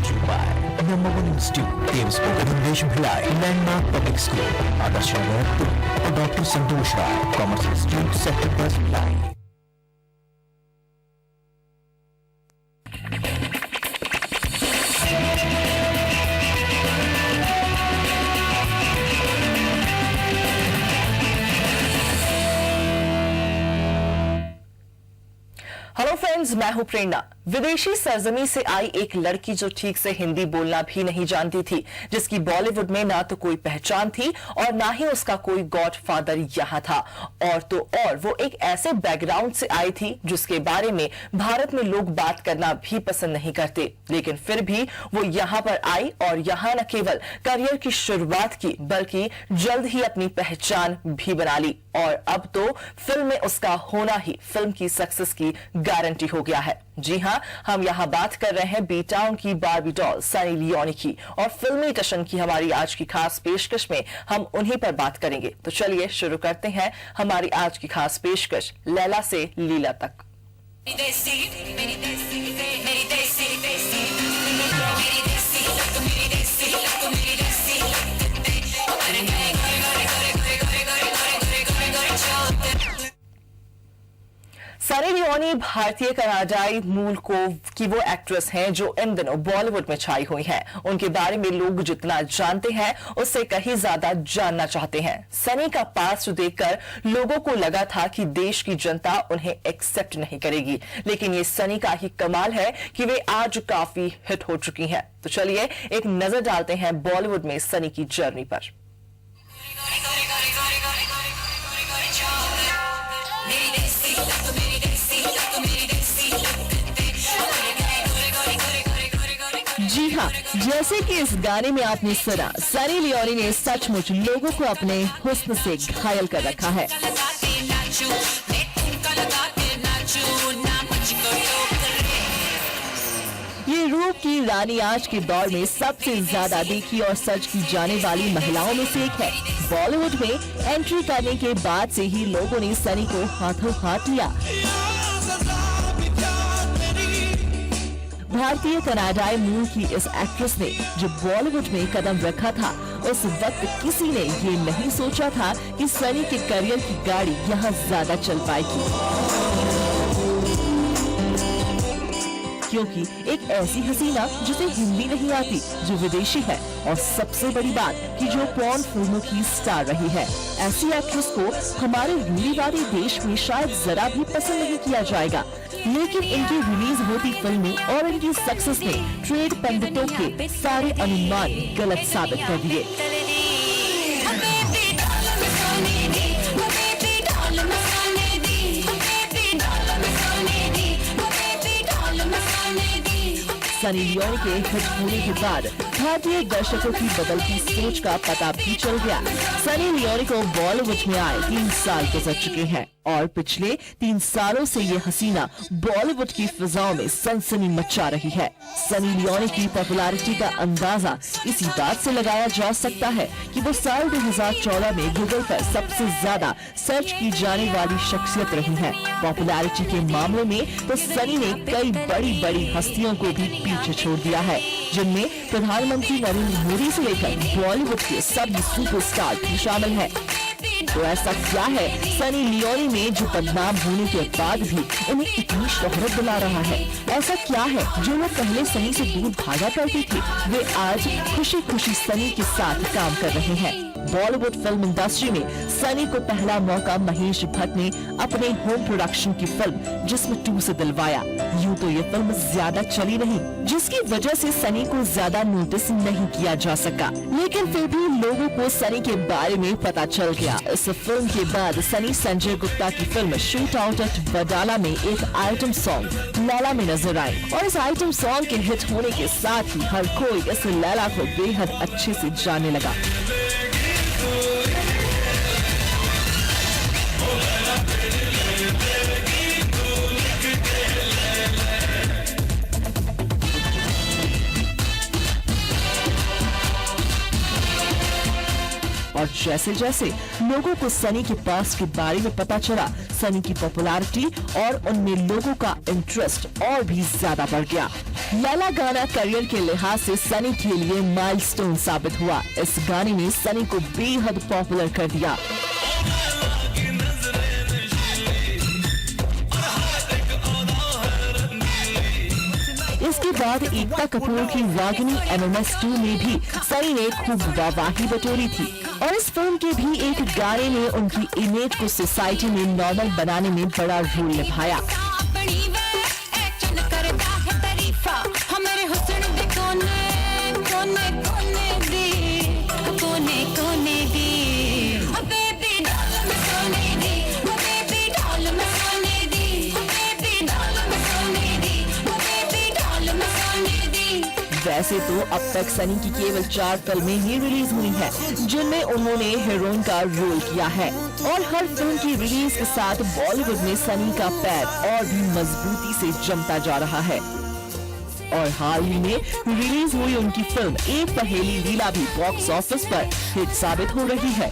brought to you by #1 Institute, Davis English Bhilai, Landmark Public School, Adarsh Nagar, and Dr. Santosh Rai, Commerce Institute, Sector Bus Bhilai. Hello friends, मैं हूं प्रेरणा। विदेशी सरजमी से आई एक लड़की जो ठीक से हिंदी बोलना भी नहीं जानती थी, जिसकी बॉलीवुड में ना तो कोई पहचान थी और ना ही उसका कोई गॉडफादर यहाँ था, और वो एक ऐसे बैकग्राउंड से आई थी जिसके बारे में भारत में लोग बात करना भी पसंद नहीं करते। लेकिन फिर भी वो यहाँ पर आई और यहाँ न केवल करियर की शुरुआत की बल्कि जल्द ही अपनी पहचान भी बना ली, और अब तो फिल्म में उसका होना ही फिल्म की सक्सेस की गारंटी हो गया है। जी हां, हम यहां बात कर रहे हैं बी टाउन की बार्बी डॉल सनी लियोनी की, और फिल्मी टशन की हमारी आज की खास पेशकश में हम उन्हीं पर बात करेंगे। तो चलिए शुरू करते हैं हमारी आज की खास पेशकश, लैला से लीला तक। सनी लियोनी भारतीय कनाडाई मूल की वो एक्ट्रेस हैं जो इन दिनों बॉलीवुड में छाई हुई हैं। उनके बारे में लोग जितना जानते हैं उससे कहीं ज्यादा जानना चाहते हैं। सनी का पास्ट देखकर लोगों को लगा था कि देश की जनता उन्हें एक्सेप्ट नहीं करेगी, लेकिन ये सनी का ही कमाल है कि वे आज काफी हिट हो चुकी हैं। तो चलिए एक नजर डालते हैं बॉलीवुड में सनी की जर्नी पर। जी हाँ, जैसे कि इस गाने में आपने सुना, सनी लियोनी ने सचमुच लोगों को अपने हुस्न से घायल कर रखा है। ये रूप की रानी आज के दौर में सबसे ज्यादा देखी और सर्च की जाने वाली महिलाओं में से एक है। बॉलीवुड में एंट्री करने के बाद से ही लोगों ने सनी को हाथों हाथ लिया। भारतीय कनाडाई मूल की इस एक्ट्रेस ने जब बॉलीवुड में कदम रखा था, उस वक्त किसी ने ये नहीं सोचा था कि सनी के करियर की गाड़ी यहाँ ज्यादा चल पाएगी, क्योंकि एक ऐसी हसीना जिसे हिंदी नहीं आती, जो विदेशी है, और सबसे बड़ी बात कि जो पॉर्न फिल्मों की स्टार रही है। ऐसी एक्ट्रेस को हमारे रूढ़िवादी देश में शायद जरा भी पसंद नहीं किया जाएगा, लेकिन इनकी रिलीज होती फिल्में और इनकी सक्सेस ने ट्रेड पंडितों के सारे अनुमान गलत साबित कर दिए। सनी लियोनी के हिट होने के बाद भारतीय दर्शकों की बदलती सोच का पता भी चल गया। सनी लियोनी को बॉलीवुड में आए 3 साल गुजर चुके हैं, और पिछले 3 सालों से ये हसीना बॉलीवुड की फिजाओं में सनसनी मचा रही है। सनी लियोनी की पॉपुलैरिटी का अंदाजा इसी बात से लगाया जा सकता है कि वो साल 2014 में गूगल पर सबसे ज्यादा सर्च की जाने वाली शख्सियत रही है। पॉपुलैरिटी के मामले में तो सनी ने कई बड़ी बड़ी हस्तियों को भी पीछे छोड़ दिया है, जिनमें प्रधानमंत्री नरेंद्र मोदी से लेकर बॉलीवुड के सभी सुपरस्टार भी शामिल हैं। तो ऐसा क्या है सनी लियोनी में जो बदनाम होने के बाद भी उन्हें इतनी शोहरत दिला रहा है? ऐसा क्या है जो लोग पहले सनी से दूर भागा करते थे, वे आज खुशी खुशी सनी के साथ काम कर रहे हैं? बॉलीवुड फिल्म इंडस्ट्री में सनी को पहला मौका महेश भट्ट ने अपने होम प्रोडक्शन की फिल्म जिस्म 2 से दिलवाया। यूँ तो ये फिल्म ज्यादा चली नहीं, जिसकी वजह से सनी को ज्यादा नोटिस नहीं किया जा सका, लेकिन फिर भी लोगों को सनी के बारे में पता चल गया। इस फिल्म के बाद सनी संजय गुप्ता की film shoot out at Badala में एक आइटम सॉन्ग लैला में नजर आई, और इस आइटम सॉन्ग के हिट होने के साथ ही हर कोई इस लैला को बेहद अच्छे से जानने लगा। और जैसे जैसे लोगों को सनी के पास्ट के बारे में पता चला, सनी की पॉपुलैरिटी और उनमें लोगों का इंटरेस्ट और भी ज्यादा बढ़ गया। लैला गाना करियर के लिहाज से सनी के लिए माइलस्टोन साबित हुआ। इस गाने ने सनी को बेहद पॉपुलर कर दिया। इसके बाद एकता कपूर की रागिनी MMS2 में भी सनी ने खूब वाहवाही बटोरी थी और इस फिल्म के भी एक गाने ने उनकी इमेज को सोसाइटी में नॉर्मल बनाने में बड़ा रोल निभाया। वैसे तो अब तक सनी की केवल 4 फिल्में ही रिलीज हुई हैं, जिनमें उन्होंने हीरोइन का रोल किया है और हर फिल्म की रिलीज के साथ बॉलीवुड में सनी का पैर और भी मजबूती से जमता जा रहा है। और हाल ही में रिलीज हुई उनकी फिल्म एक पहेली लीला भी बॉक्स ऑफिस पर हिट साबित हो रही है।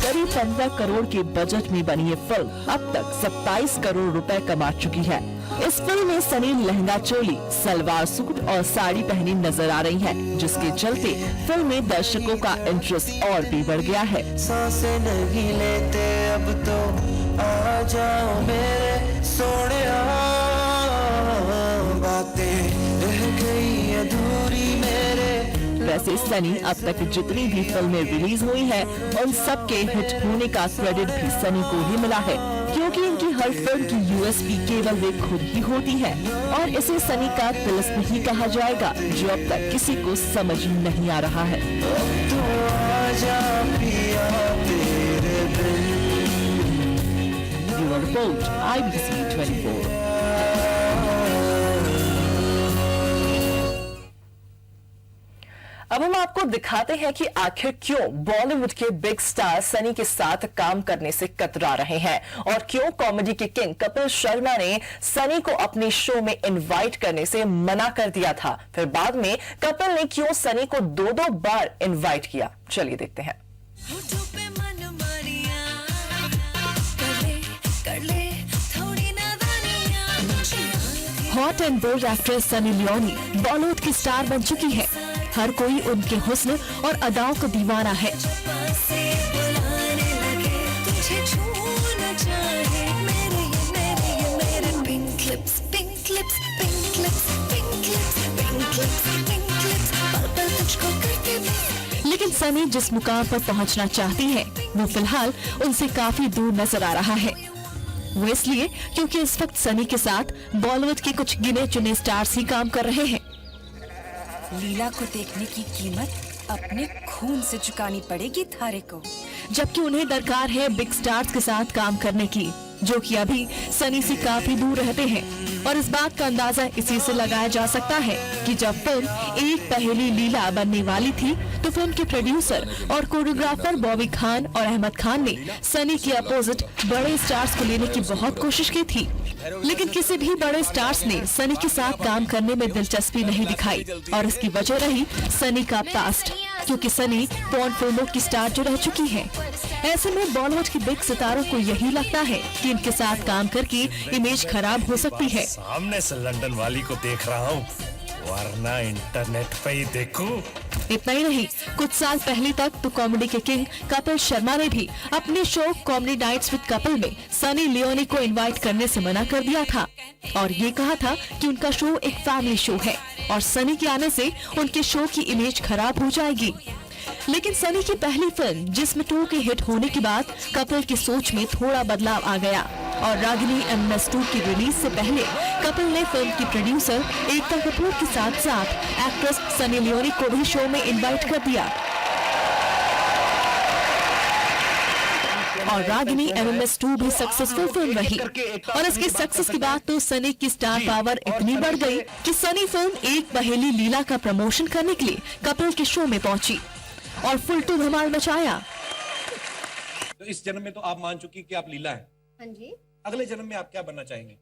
करीब 15 करोड़ के बजट में बनी ये फिल्म अब तक 27 करोड़ रुपए कमा चुकी है। इस फिल्म में सनी लहंगा चोली, सलवार सूट और साड़ी पहनी नजर आ रही है, जिसके चलते फिल्म में दर्शकों का इंटरेस्ट और भी बढ़ गया है। सांसें नहीं लेते अब तो आ जाओ मेरे सोनिया, बातें रह गई अधूरी मेरे। वैसे सनी अब तक जितनी भी फिल्में रिलीज हुई हैं, उन सब के हिट होने का क्रेडिट भी सनी को ही मिला है, क्योंकि इनकी हर फिल्म की USP केवल वे खुद ही होती है और इसे सनी का तिलिस्म ही कहा जाएगा, जो अब तक किसी को समझ नहीं आ रहा है। तू आजा पिया तेरे बिन। Bureau report, IBC 24। अब हम आपको दिखाते हैं कि आखिर क्यों बॉलीवुड के बिग स्टार सनी के साथ काम करने से कतरा रहे हैं और क्यों कॉमेडी के किंग कपिल शर्मा ने सनी को अपने शो में इनवाइट करने से मना कर दिया था। फिर बाद में कपिल ने क्यों सनी को 2-2 बार इनवाइट किया, चलिए देखते हैं। Hot and bold actress Sunny Leone Bollywood की स्टार बन चुकी है। हर कोई उनके हुस्न और अदाओं को दीवाना है। लेकिन सनी जिस मुकाम पर पहुंचना चाहती है, वो फिलहाल उनसे काफी दूर नजर आ रहा है। वो इसलिए क्योंकि इस वक्त सनी के साथ बॉलीवुड के कुछ गिने चुने स्टार्स ही काम कर रहे हैं। लीला को देखने की कीमत अपने खून से चुकानी पड़ेगी थारे को, जबकि उन्हें दरकार है बिग स्टार्स के साथ काम करने की, जो कि अभी सनी से काफी दूर रहते हैं। और इस बात का अंदाजा इसी से लगाया जा सकता है कि जब फिल्म एक पहेली लीला बनने वाली थी, तो फिल्म के प्रोड्यूसर और कोरियोग्राफर बॉबी खान और अहमद खान ने सनी के अपोजिट बड़े स्टार्स को लेने की बहुत कोशिश की थी, लेकिन किसी भी बड़े स्टार्स ने सनी के साथ काम करने में दिलचस्पी नहीं दिखाई। और इसकी वजह रही सनी का पास्ट, क्योंकि सनी पॉर्न फिल्मों की स्टार जो रह चुकी हैं। ऐसे में बॉलीवुड के बिग सितारों को यही लगता है कि इनके साथ काम करके इमेज खराब हो सकती है। सामने से लंदन वाली को देख रहा हूँ, वरना इंटरनेट पे ही देखूं। इतना ही नहीं, कुछ साल पहले तक तो कॉमेडी के किंग कपिल शर्मा ने भी अपने show Comedy Nights with Kapil में सनी लियोनी को इनवाइट करने से मना कर दिया था और ये कहा था कि उनका शो एक फैमिली शो है और सनी के आने से उनके शो की इमेज खराब हो जाएगी। लेकिन सनी की पहली फिल्म जिस्म 2 के हिट होने के बाद कपिल की सोच में थोड़ा बदलाव आ गया और रागिनी MMS2 की रिलीज से पहले कपिल ने फिल्म की प्रोड्यूसर एकता कपूर के साथ साथ एक्ट्रेस सनी लियोनी को भी शो में इनवाइट कर दिया। और रागिनी MMS2 भी सक्सेसफुल फिल्म रही और इसकी सक्सेस के बाद तो सनी की स्टार पावर इतनी बढ़ गई कि सनी फिल्म एक पहेली लीला का प्रमोशन करने के लिए कपिल के शो में पहुंची और फुल टू धमाल मचाया। तो इस जन्म में तो आप मान चुकी कि आप लीला हैं। हाँ जी। अगले जन्म में आप क्या बनना चाहेंगे?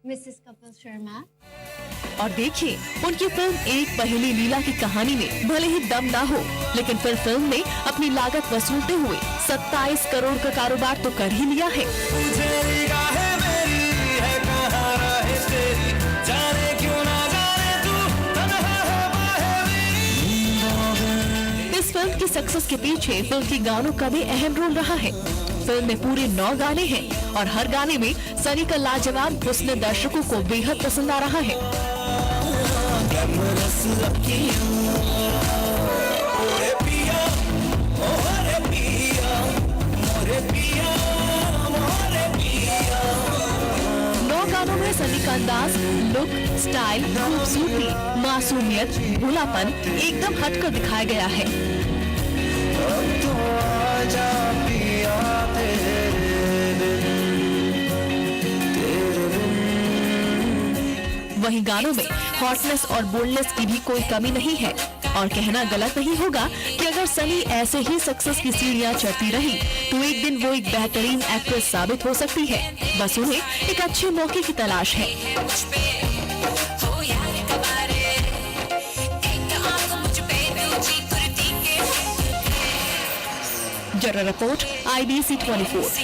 मिसेस कपिल शर्मा। और देखिए, उनकी फिल्म एक पहेली लीला की कहानी में भले ही दम ना हो, लेकिन फिर फिल्म ने अपनी लागत वसूलते हुए 27 करोड़ का कारोबार तो कर ही लिया है। इस फिल्म की सक्सेस के पीछे फिल्म के गानों का भी अहम रोल रहा है। फिल्म में पूरे 9 गाने हैं और हर गाने में सनी का लाजवाब हुस्न दर्शकों को बेहद पसंद आ रहा है। गानों में सनी का अंदाज, लुक, स्टाइल, खूबसूरती, मासूमियत, भोलापन एकदम हटकर दिखाया गया है। वहीं गानों में हॉटनेस और बोल्डनेस की भी कोई कमी नहीं है और कहना गलत नहीं होगा कि अगर सनी ऐसे ही सक्सेस की सीढ़ियां चढ़ती रही तो एक दिन वो एक बेहतरीन एक्ट्रेस साबित हो सकती है। बस उन्हें एक अच्छे मौके की तलाश है। जरा रिपोर्ट IBC 24।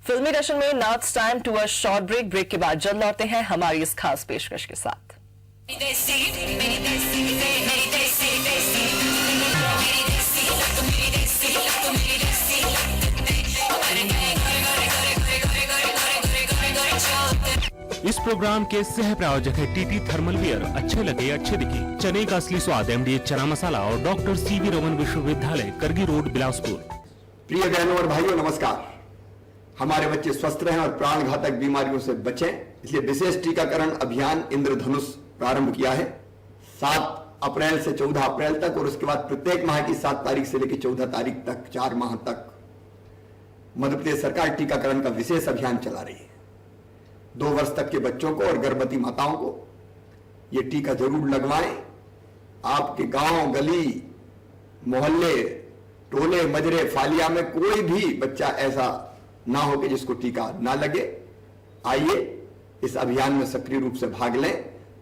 फिल्मी दर्शन में now it's time to a short break. Break के बाद जल्द लौटते हैं हमारी इस खास पेशकश के साथ। इस प्रोग्राम के सह प्रायोजक है टीटी थर्मल वियर। अच्छे लगे अच्छे दिखे, चने का असली स्वाद MDH चना मसाला और डॉक्टर CV रमन विश्वविद्यालय, करगी रोड, बिलासपुर। प्रिय बहनों और भाइयों, नमस्कार। हमारे बच्चे स्वस्थ रहें और प्राण घातक बीमारियों से बचें, इसलिए विशेष टीकाकरण अभियान इंद्रधनुष प्रारंभ किया है। 7 अप्रैल से 14 अप्रैल तक और उसके बाद प्रत्येक माह की 7 तारीख से लेकर 14 तारीख तक 4 माह तक मध्य प्रदेश सरकार टीकाकरण का विशेष अभियान चला रही है। 2 वर्ष तक के बच्चों को और गर्भवती माताओं को ये टीका जरूर लगवाएं। आपके गांव, गली, मोहल्ले, टोले, मजरे, फालिया में कोई भी बच्चा ऐसा ना हो कि जिसको टीका ना लगे। आइए इस अभियान में सक्रिय रूप से भाग लें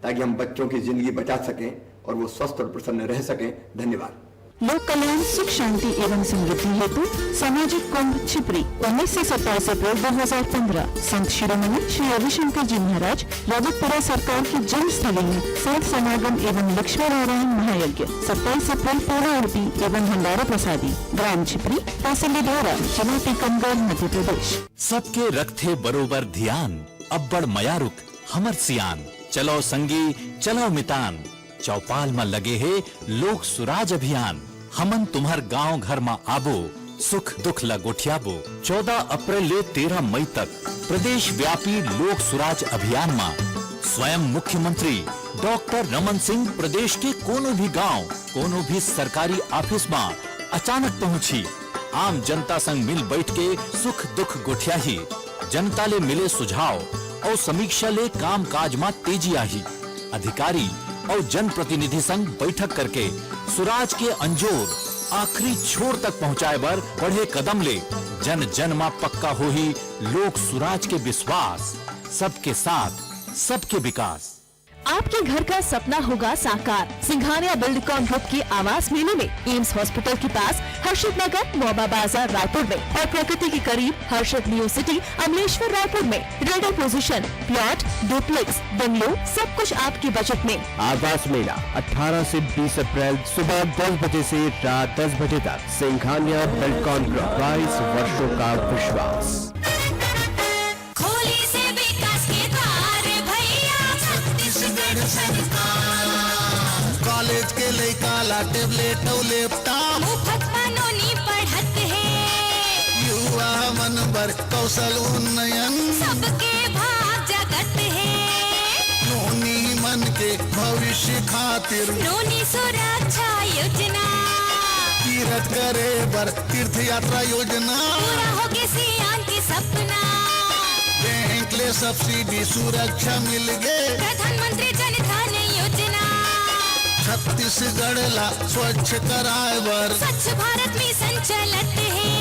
ताकि हम बच्चों की जिंदगी बचा सकें और वो स्वस्थ और प्रसन्न रह सकें। धन्यवाद। लोक कल्याण, सुख शांति एवं समृद्धि हेतु सामाजिक कुंभ छिपरी 19 से 27 अप्रैल 2015 संत शिरोमणि श्री रविशंकर जी महाराज राजतपुरा सरकार की जन्मस्थली में संत समागम एवं लक्ष्मी नारायण महायज्ञ 27 अप्रैल पूर्ण आरती एवं भंडारा प्रसादी, ग्राम छिपरी, तहसील द्वारा, जिला टीकमगढ़, मध्य प्रदेश। सबके रखते बरोबर ध्यान, अब्बड़ मयारुक हमर सियान, चलो संगी चलो मितान, चौपाल में लगे है लोक सुराज अभियान। हमन तुम्हार गांव घर में आबो, सुख दुख लगोठियाबो। 14 अप्रैल ले 13 मई तक प्रदेश व्यापी लोक सुराज अभियान में स्वयं मुख्यमंत्री डॉक्टर रमन सिंह प्रदेश के कोनो भी गांव, कोनो भी सरकारी ऑफिस में अचानक पहुंची। आम जनता संग मिल बैठ के सुख दुख गोठियाही, जनता ले मिले सुझाव और समीक्षा ले काम काज में तेजी आही। अधिकारी और जनप्रतिनिधि संग बैठक करके सुराज के अंजोर आखिरी छोर तक पहुँचाए बर बढ़े कदम ले जन जन में पक्का हो ही लोक सुराज के विश्वास। सबके साथ सबके विकास। आपके घर का सपना होगा साकार। सिंघानिया बिल्डकॉन ग्रुप के आवास मेले में एम्स हॉस्पिटल के पास हर्षित नगर, मोबा बाजार रायपुर में और प्रकृति के करीब हर्षित न्यू सिटी अमलेश्वर रायपुर में ready position, plot, duplex, bungalow, सब कुछ आपके बजट में। आवास मेला 18 से 20 अप्रैल सुबह 10 बजे से रात 10 बजे तक। सिंघानिया बिल्डकॉन ग्रुप, 22 वर्षों का विश्वास। कॉलेज के लड़का ला टेबलेट और लैपटॉप मुफ्त कानूनी पढ़त है। युवा मन बर कौशल उन्नयन सबके भाग जगत है। नोनी मन के भविष्य खातिर नोनी सुरक्षा योजना, तीर्थ करे बर तीर्थ यात्रा योजना, पूरा होगे सियान की सपना। बैंक ले सब्सिडी सुरक्षा मिल गए, प्रधानमंत्री छत्तीसगढ़ ला स्वच्छ कराए बर स्वच्छ भारत मिशन चलत है।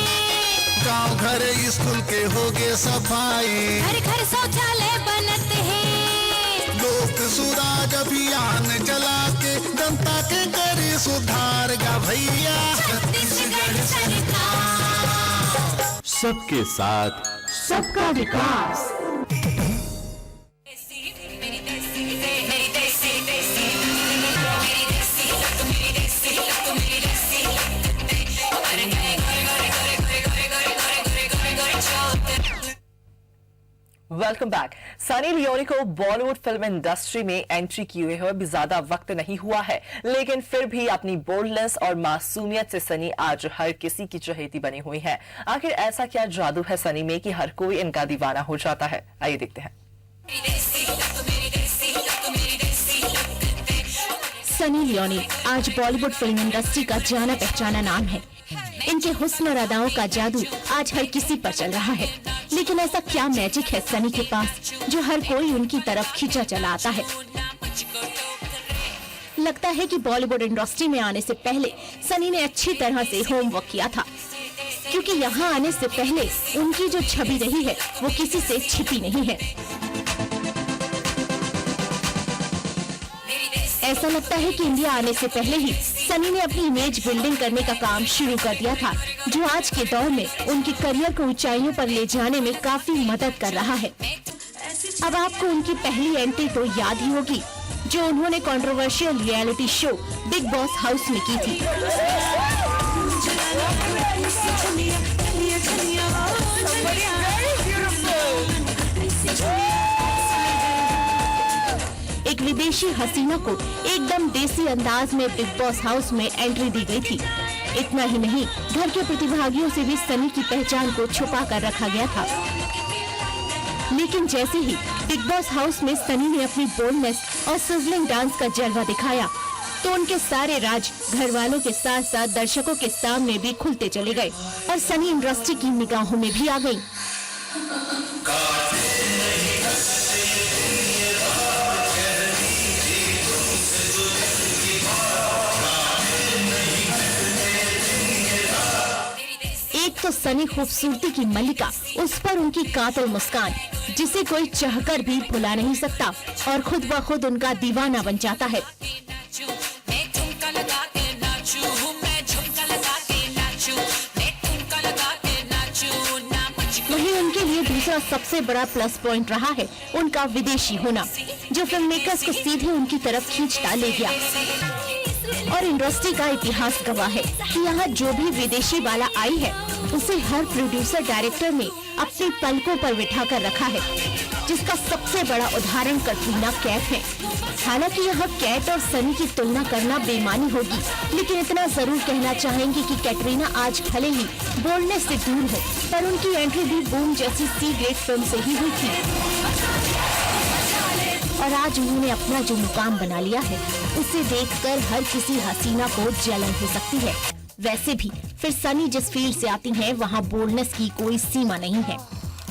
गांव घर स्कूल के होगे सफाई, घर घर शौचालय बनत है। लोक सुराज अभियान चला के जनता के करे सुधार गा भैया। छत्तीसगढ़ सरकार सबके साथ सबका विकास। Welcome back. सनी लियोनी को बॉलीवुड फिल्म इंडस्ट्री में एंट्री किए हुए भी ज्यादा वक्त नहीं हुआ है, लेकिन फिर भी अपनी बोल्डनेस और मासूमियत से सनी आज हर किसी की चहेती बनी हुई है। आखिर ऐसा क्या जादू है सनी में कि हर कोई इनका दीवाना हो जाता है? आइए देखते हैं। सनी लियोनी आज बॉलीवुड फिल्म इंडस्ट्री का जाना पहचाना नाम है। इनके हुस्न और अदाओं का जादू आज हर किसी पर चल रहा है, लेकिन ऐसा क्या मैजिक है सनी के पास जो हर कोई उनकी तरफ खींचा चला आता है? लगता है कि बॉलीवुड इंडस्ट्री में आने से पहले सनी ने अच्छी तरह से होमवर्क किया था, क्योंकि यहाँ आने से पहले उनकी जो छवि रही है वो किसी से छिपी नहीं है। ऐसा लगता है कि इंडिया आने से पहले ही सनी ने अपनी इमेज बिल्डिंग करने का काम शुरू कर दिया था, जो आज के दौर में उनके करियर को ऊंचाइयों पर ले जाने में काफी मदद कर रहा है। अब आपको उनकी पहली एंट्री तो याद ही होगी, जो उन्होंने controversial reality show big boss house में की थी। एक विदेशी हसीना को एकदम देसी अंदाज में बिग बॉस हाउस में एंट्री दी गई थी। इतना ही नहीं, घर के प्रतिभागियों से भी सनी की पहचान को छुपा कर रखा गया था। लेकिन जैसे ही बिग बॉस हाउस में सनी ने अपनी बोल्डनेस और सिजलिंग डांस का जलवा दिखाया, तो उनके सारे राज घर वालों के साथ साथ दर्शकों के सामने भी खुलते चले गए और सनी इंडस्ट्री की निगाहों में भी आ गयी। एक तो सनी खूबसूरती की मल्लिका, उस पर उनकी कातिल मुस्कान जिसे कोई चाहकर भी भुला नहीं सकता और खुद ब खुद उनका दीवाना बन जाता है। वहीं उनके लिए दूसरा सबसे बड़ा प्लस पॉइंट रहा है उनका विदेशी होना, जो फिल्म मेकर्स को सीधे उनकी तरफ खींचता ले गया। और इंडस्ट्री का इतिहास गवाह है कि यहाँ जो भी विदेशी वाला आई है, उसे हर प्रोड्यूसर डायरेक्टर ने अपनी पलकों पर बिठा कर रखा है, जिसका सबसे बड़ा उदाहरण कटरीना कैफ है। हालांकि यहाँ कैट और सनी की तुलना करना बेमानी होगी, लेकिन इतना जरूर कहना चाहेंगे कि कैटरीना आज भले ही बोल्डनेस से दूर हो, पर उनकी एंट्री भी बूम जैसी सी ग्रेड फिल्म से ही हुई थी। और आज उन्होंने अपना जो मुकाम बना लिया है, उसे देखकर हर किसी हसीना को जलन हो सकती है। वैसे भी फिर सनी जिस फील्ड से आती हैं, वहाँ बोल्डनेस की कोई सीमा नहीं है।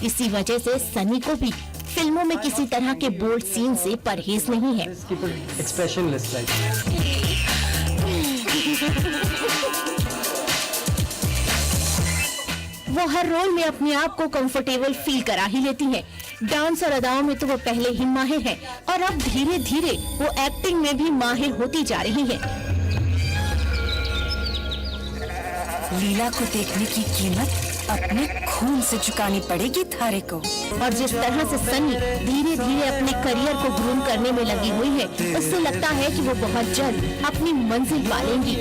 इसी वजह से सनी को भी फिल्मों में किसी तरह के बोल्ड सीन से परहेज नहीं है। वो हर रोल में अपने आप को कंफर्टेबल फील करा ही लेती हैं। डांस और अदाओं में तो वो पहले ही माहिर हैं और अब धीरे धीरे वो एक्टिंग में भी माहिर होती जा रही हैं। लीला को देखने की कीमत अपने खून से चुकानी पड़ेगी थारे को। और जिस तरह से सनी धीरे धीरे अपने करियर को ग्रूम करने में लगी हुई है, उससे लगता है कि वो बहुत जल्द अपनी मंजिल पालेंगी।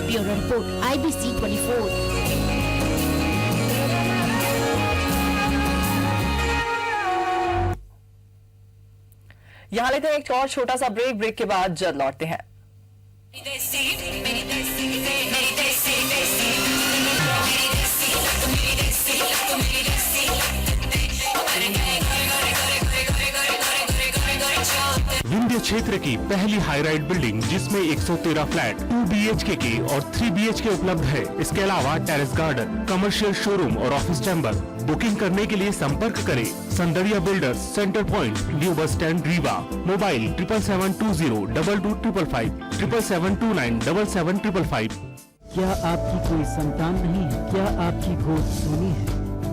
Bureau report IBC 24। यहाँ लेते हैं एक और छोटा सा ब्रेक के बाद जल्द लौटते हैं। विंदी मध्य क्षेत्र की पहली हाई राइड बिल्डिंग जिसमें 113 फ्लैट 2 BHK के और 3 BHK उपलब्ध है। इसके अलावा टेरेस गार्डन, कमर्शियल शोरूम और ऑफिस चैम्बर। बुकिंग करने के लिए संपर्क करें Sandariya builders, centre point, new bus stand, Rewa. Mobile 7720225555 7729775555। क्या आपकी कोई संतान नहीं है? क्या आपकी गोद सूनी है?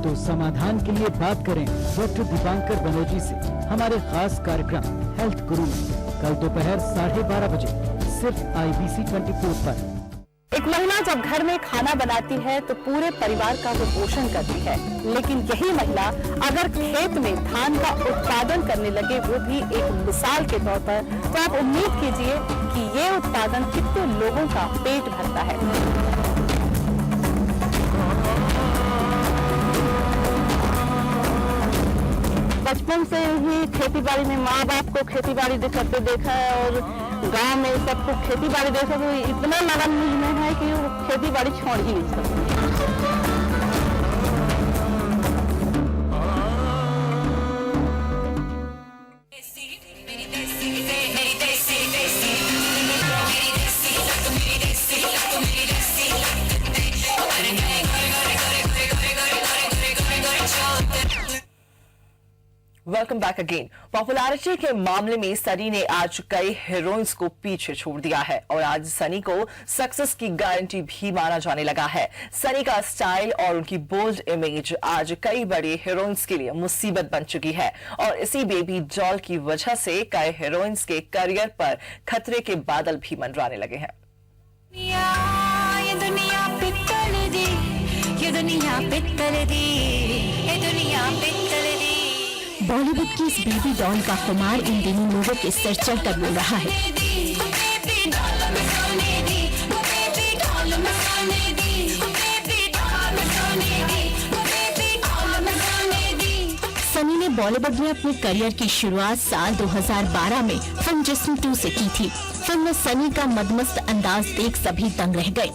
तो समाधान के लिए बात करें डॉक्टर दीपांकर बनर्जी से हमारे खास कार्यक्रम हेल्थ गुरु में कल दोपहर 12:30 बजे सिर्फ IBC 24 पर। एक महिला जब घर में खाना बनाती है तो पूरे परिवार का वो पोषण करती है, लेकिन यही महिला अगर खेत में धान का उत्पादन करने लगे, वो भी एक मिसाल के तौर पर, तो आप उम्मीद कीजिए कि ये उत्पादन कितने लोगों का पेट भरता है। बचपन से ही खेती बाड़ी में माँ बाप को खेती बाड़ी करते देखा है और गांव में सबको खेती बाड़ी देखा तो इतना लगन में है कि वो खेती बाड़ी छोड़ ही नहीं सकते। Welcome back again. पॉपुलैरिटी के मामले में सनी ने आज कई हीरोइंस को पीछे छोड़ दिया है और आज सनी को सक्सेस की गारंटी भी माना जाने लगा है। सनी का स्टाइल और उनकी बोल्ड इमेज आज कई बड़ी हीरोइंस के लिए मुसीबत बन चुकी है और इसी बेबी डॉल की वजह से कई हीरोइंस के करियर पर खतरे के बादल भी मंडराने लगे हैं। ये दुनिया पित्तल दी, ये दुनिया पित्तल दी, ये दुनिया पित्तल दी। बॉलीवुड की इस बेबी डॉल का खुमार इन दिनों लोगों के सिर चढ़कर बोल रहा है। सनी ने बॉलीवुड में अपने करियर की शुरुआत साल 2012 में फिल्म जिस्म 2 से की थी। फिल्म में सनी का मदमस्त अंदाज देख सभी दंग रह गए।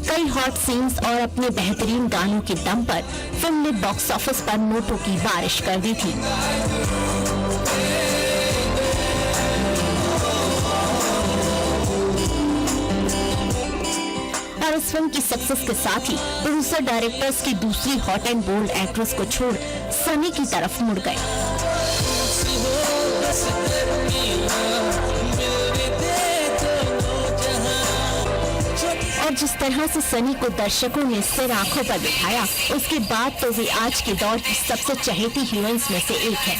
कई हॉट सीन्स और अपने बेहतरीन गानों के दम पर फिल्म ने बॉक्स ऑफिस पर नोटों की बारिश कर दी थी। और इस फिल्म की सक्सेस के साथ ही प्रोड्यूसर डायरेक्टर्स की दूसरी हॉट एंड बोल्ड एक्ट्रेस को छोड़ सनी की तरफ मुड़ गए। और जिस तरह से सनी को दर्शकों ने सिर आंखों पर बिठाया, उसके बाद तो वे आज के दौर की सबसे चहेती हीरोइंस में से एक है।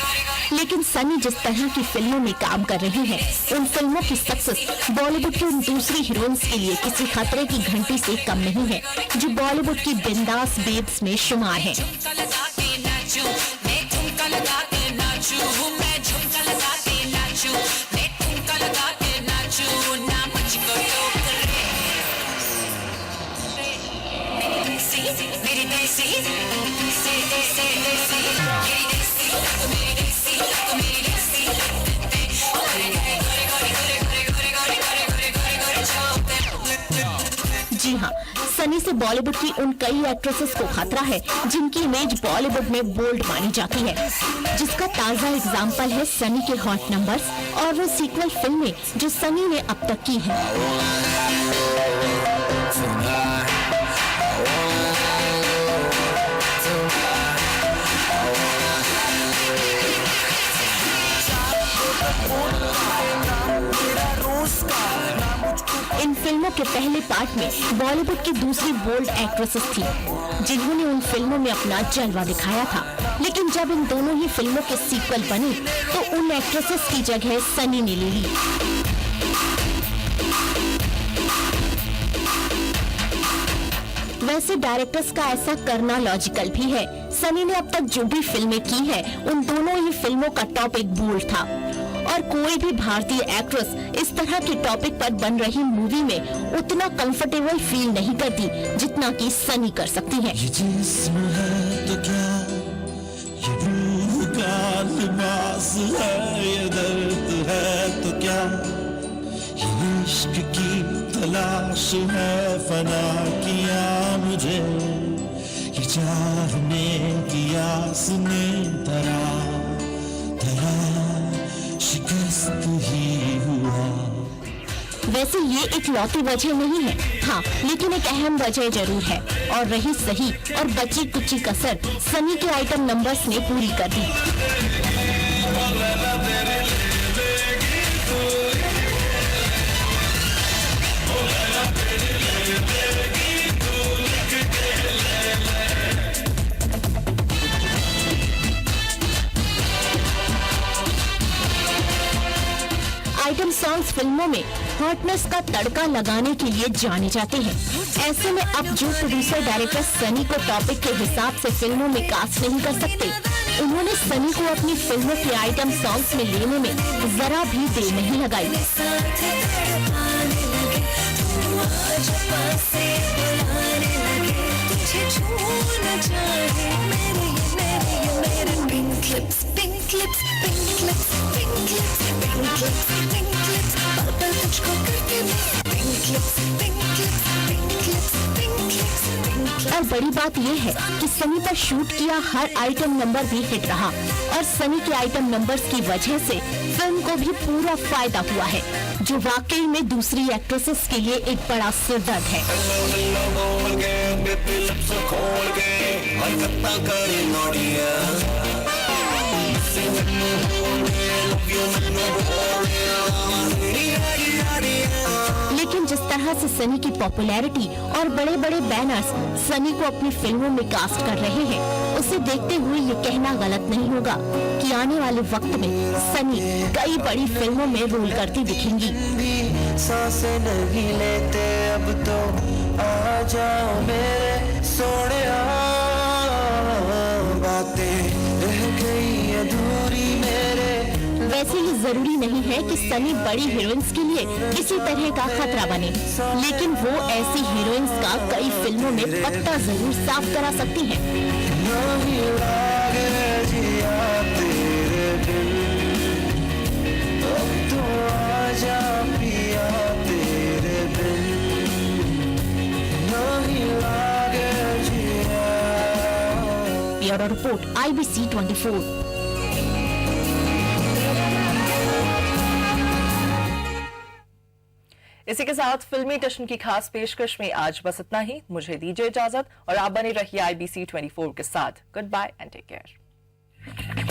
लेकिन सनी जिस तरह की फिल्मों में काम कर रही हैं, उन फिल्मों की सक्सेस बॉलीवुड की उन दूसरी हीरोइंस के लिए किसी खतरे की घंटी से कम नहीं है, जो बॉलीवुड की बिंदास बेब्स में शुमार है। जी हाँ, सनी से बॉलीवुड की उन कई एक्ट्रेसेस को खतरा है जिनकी इमेज बॉलीवुड में बोल्ड मानी जाती है, जिसका ताजा एग्जाम्पल है सनी के हॉट नंबर्स और वो सीक्वल फिल्में जो सनी ने अब तक की हैं। इन फिल्मों के पहले पार्ट में बॉलीवुड की दूसरी बोल्ड एक्ट्रेसेस थी, जिन्होंने उन फिल्मों में अपना जलवा दिखाया था। लेकिन जब इन दोनों ही फिल्मों के सीक्वल बने तो उन एक्ट्रेसेस की जगह सनी ने ले ली। वैसे डायरेक्टर्स का ऐसा करना लॉजिकल भी है। सनी ने अब तक जो भी फिल्में की है, उन दोनों ही फिल्मों का टॉपिक बोल्ड था और कोई भी भारतीय एक्ट्रेस इस तरह के टॉपिक पर बन रही मूवी में उतना कंफर्टेबल फील नहीं करती जितना कि सनी कर सकती है। ये जिस्म है तो क्या, ये रूह का लिबास है, ये दर्द है तो क्या, ये इश्क की तलाश है फना किया मुझे, ये चाहने की आस ने धरा धरा शिकस्त ही हुआ। वैसे ये एक लौती वजह नहीं है, हाँ, लेकिन एक अहम वजह जरूर है, और रही सही और बची कुची कसर सनी के आइटम नंबर्स ने पूरी कर दी। आइटम सॉन्ग्स फिल्मों में हॉटनेस का तड़का लगाने के लिए जाने जाते हैं। ऐसे में अब जो प्रोड्यूसर डायरेक्टर सनी को टॉपिक के हिसाब से फिल्मों में कास्ट नहीं कर सकते, उन्होंने सनी को अपनी फिल्मों के आइटम सॉन्ग्स में लेने में जरा भी देर नहीं लगाई। और बड़ी बात यह है कि सनी पर शूट किया हर आइटम नंबर भी हिट रहा, और सनी के आइटम नंबर्स की वजह से फिल्म को भी पूरा फायदा हुआ है, जो वाकई में दूसरी एक्ट्रेसेस के लिए एक बड़ा सिरदर्द है। लेकिन जिस तरह से सनी की पॉपुलैरिटी और बड़े बड़े बैनर्स सनी को अपनी फिल्मों में कास्ट कर रहे हैं, उसे देखते हुए ये कहना गलत नहीं होगा कि आने वाले वक्त में सनी कई बड़ी फिल्मों में रोल करती दिखेंगी। सांसें नहीं लेते अब तो आ जाओ मेरे सोने, बातें रह गई अधूरी मेरे। वैसे ये जरूरी नहीं है कि सनी बड़ी हीरोइंस के लिए किसी तरह का खतरा बने, लेकिन वो ऐसी हीरोइंस का कई फिल्मों में पत्ता जरूर साफ करा सकती हैं। नहीं लागे जिया तेरे बिन, अब तो आजा पिया तेरे बिन, नहीं लागे जिया। Bureau report IBC 24। इसी के साथ फिल्मी टशन की खास पेशकश में आज बस इतना ही। मुझे दीजिए इजाजत और आप बने रहिए IBC 24 के साथ। Good bye and take care.